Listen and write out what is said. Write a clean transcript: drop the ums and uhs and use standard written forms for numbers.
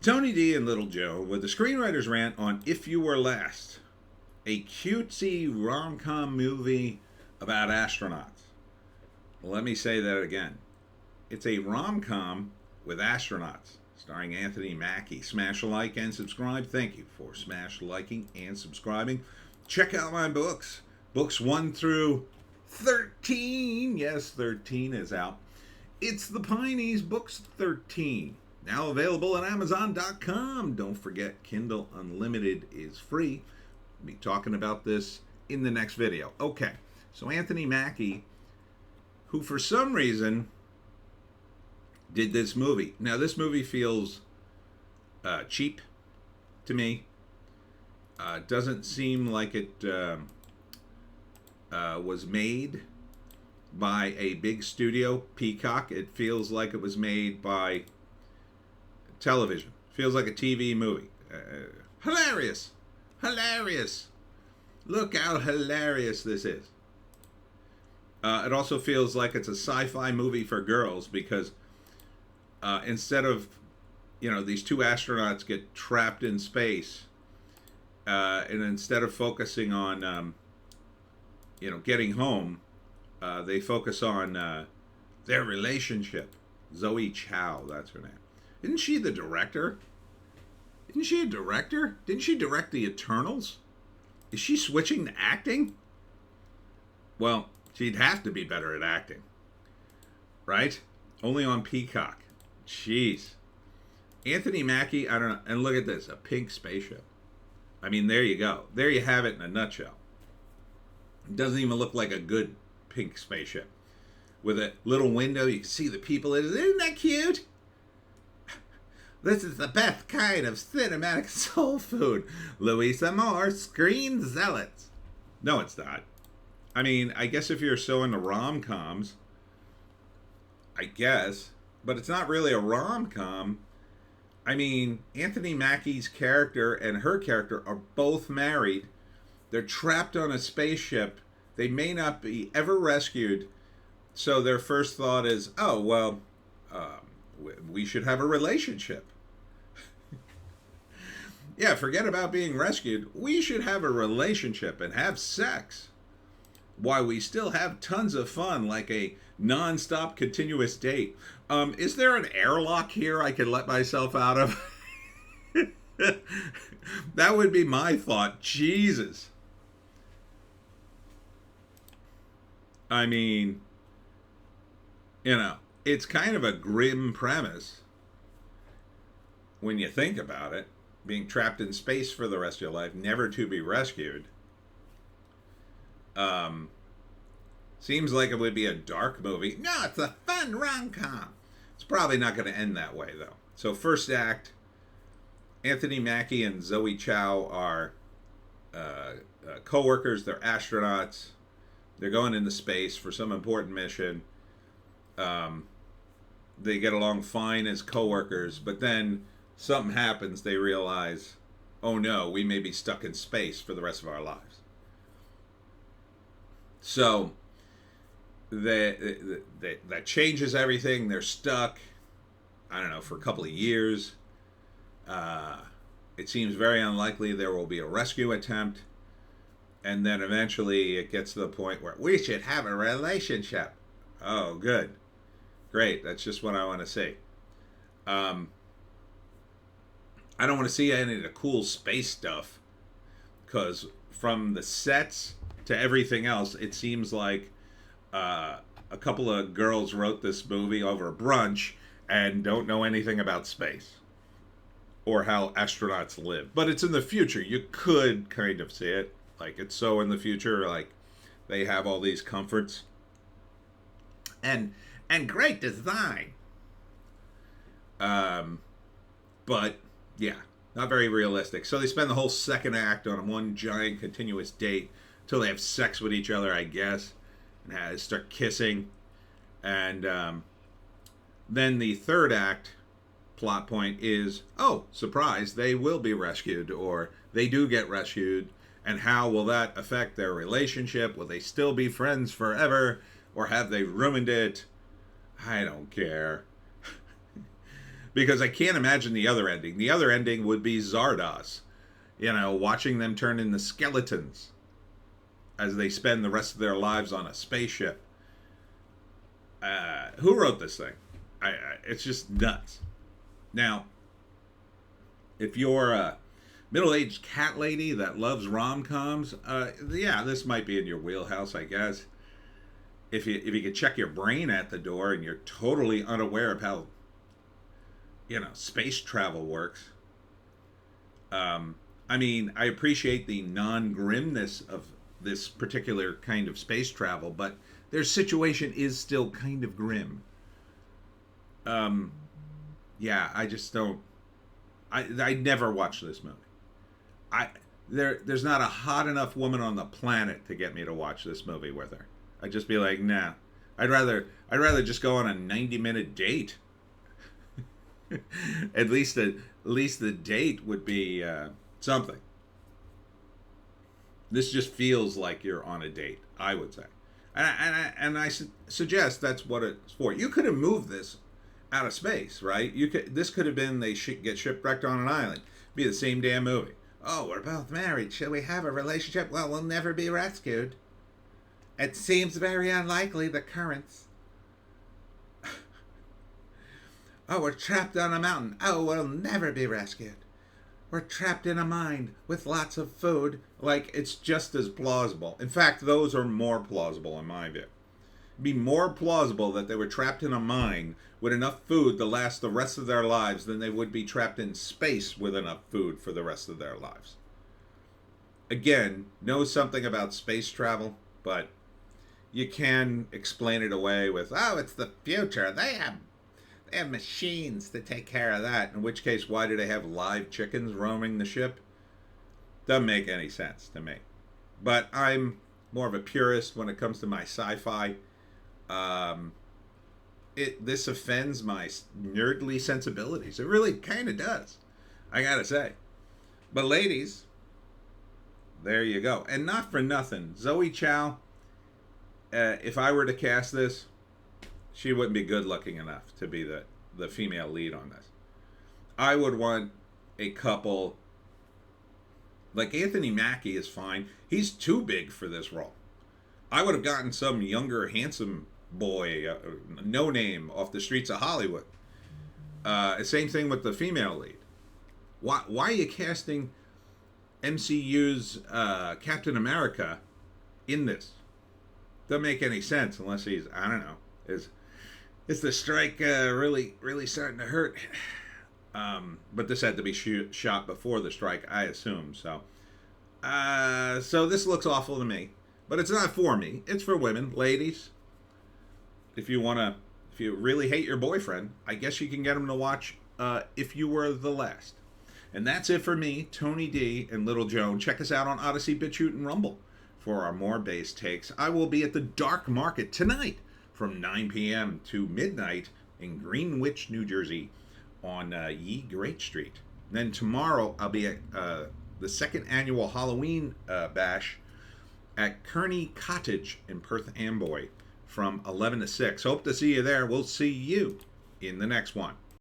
Tony D and Little Joe with the Screenwriter's Rant on If You Were Last, a cutesy rom-com movie about astronauts. Let me say that again. It's a rom-com with astronauts, starring Anthony Mackie. Smash a like and subscribe. Thank you for smash liking and subscribing. Check out my books. Books 1 through 13. Yes, 13 is out. It's the Pineys, Books 13. Now available at Amazon.com. Don't forget, Kindle Unlimited is free. I'll be talking about this in the next video. Okay, so Anthony Mackie, who for some reason did this movie. Now, this movie feels cheap to me. Doesn't seem like it was made by a big studio, Peacock. It feels like it was made by television. Feels like a TV movie. Hilarious. Hilarious. Look how hilarious this is. It also feels like it's a sci-fi movie for girls because instead of, these two astronauts get trapped in space, and instead of focusing on, getting home, they focus on their relationship. Zoe Chow, that's her name. Isn't she the director? Isn't she a director? Didn't she direct The Eternals? Is she switching to acting? Well, she'd have to be better at acting. Right? Only on Peacock. Jeez. Anthony Mackie, I don't know. And look at this, a pink spaceship. I mean, there you go. There you have it in a nutshell. It doesn't even look like a good pink spaceship. With a little window, you can see the people in it. Isn't that cute? This is the best kind of cinematic soul food. Louisa Moore, Screen Zealots. No, it's not. I mean, I guess if you're so into rom-coms, I guess. But it's not really a rom-com. I mean, Anthony Mackie's character and her character are both married. They're trapped on a spaceship. They may not be ever rescued. So their first thought is, oh, well, we should have a relationship. Yeah, forget about being rescued. We should have a relationship and have sex. Why, we still have tons of fun, like a non-stop continuous date. Is there an airlock here I can let myself out of? That would be my thought. Jesus. I mean, it's kind of a grim premise when you think about it. Being trapped in space for the rest of your life, never to be rescued. Seems like it would be a dark movie. No, it's a fun rom-com. It's probably not going to end that way, though. So first act, Anthony Mackie and Zoe Chow are co-workers. They're astronauts. They're going into space for some important mission. They get along fine as co-workers, but then something happens. They realize, oh no, we may be stuck in space for the rest of our lives. So that changes everything. They're stuck, I don't know, for a couple of years. It seems very unlikely there will be a rescue attempt. And then eventually it gets to the point where we should have a relationship. Oh, good. Great. That's just what I want to see. I don't want to see any of the cool space stuff. Because from the sets to everything else, it seems like a couple of girls wrote this movie over brunch and don't know anything about space. Or how astronauts live. But it's in the future. You could kind of see it. Like, it's so in the future, like, they have all these comforts. And great design. But, yeah, not very realistic. So they spend the whole second act on one giant continuous date till they have sex with each other, I guess. And start kissing. And then the third act plot point is, oh, surprise, they will be rescued. Or they do get rescued. And how will that affect their relationship? Will they still be friends forever? Or have they ruined it? I don't care. Because I can't imagine the other ending. The other ending would be Zardoz, watching them turn into skeletons as they spend the rest of their lives on a spaceship. Who wrote this thing? It's just nuts. Now, if you're a middle-aged cat lady that loves rom-coms, yeah, this might be in your wheelhouse, I guess. If you could check your brain at the door and you're totally unaware of how, space travel works. I mean, I appreciate the non-grimness of this particular kind of space travel, but their situation is still kind of grim. Yeah, I just don't. I never watched this movie. There's not a hot enough woman on the planet to get me to watch this movie with her. I'd just be like, nah. I'd rather just go on a 90-minute date. At least the date would be something. This just feels like you're on a date, I would say. And I suggest that's what it's for. You could have moved this out of space, right? This could have been they get shipwrecked on an island. Be the same damn movie. Oh, we're both married. Shall we have a relationship? Well, we'll never be rescued. It seems very unlikely, the currents. Oh, we're trapped on a mountain. Oh, we'll never be rescued. We're trapped in a mine with lots of food. Like, it's just as plausible. In fact, those are more plausible in my view. It'd be more plausible that they were trapped in a mine with enough food to last the rest of their lives than they would be trapped in space with enough food for the rest of their lives. Again, know something about space travel, but you can explain it away with, oh, it's the future. They have machines to take care of that. In which case, why do they have live chickens roaming the ship? Doesn't make any sense to me. But I'm more of a purist when it comes to my sci-fi. This offends my nerdly sensibilities. It really kind of does, I gotta say. But ladies, there you go. And not for nothing, Zoe Chow, if I were to cast this, she wouldn't be good looking enough to be the female lead on this. I would want a couple, like Anthony Mackie is fine. He's too big for this role. I would have gotten some younger, handsome boy, no name, off the streets of Hollywood. Same thing with the female lead. Why are you casting MCU's Captain America in this? Doesn't make any sense unless he's, I don't know, is the strike really starting to hurt? But this had to be shot before the strike, I assume. So this looks awful to me. But it's not for me. It's for women. Ladies, if you really hate your boyfriend, I guess you can get him to watch If You Were the Last. And that's it for me, Tony D, and Little Joan. Check us out on Odysee, Bitchute, and Rumble for our more base takes. I will be at the Dark Market tonight from 9 p.m. to midnight in Greenwich, New Jersey on Ye Great Street. Then tomorrow I'll be at the second annual Halloween bash at Kearney Cottage in Perth Amboy from 11 to 6. Hope to see you there. We'll see you in the next one.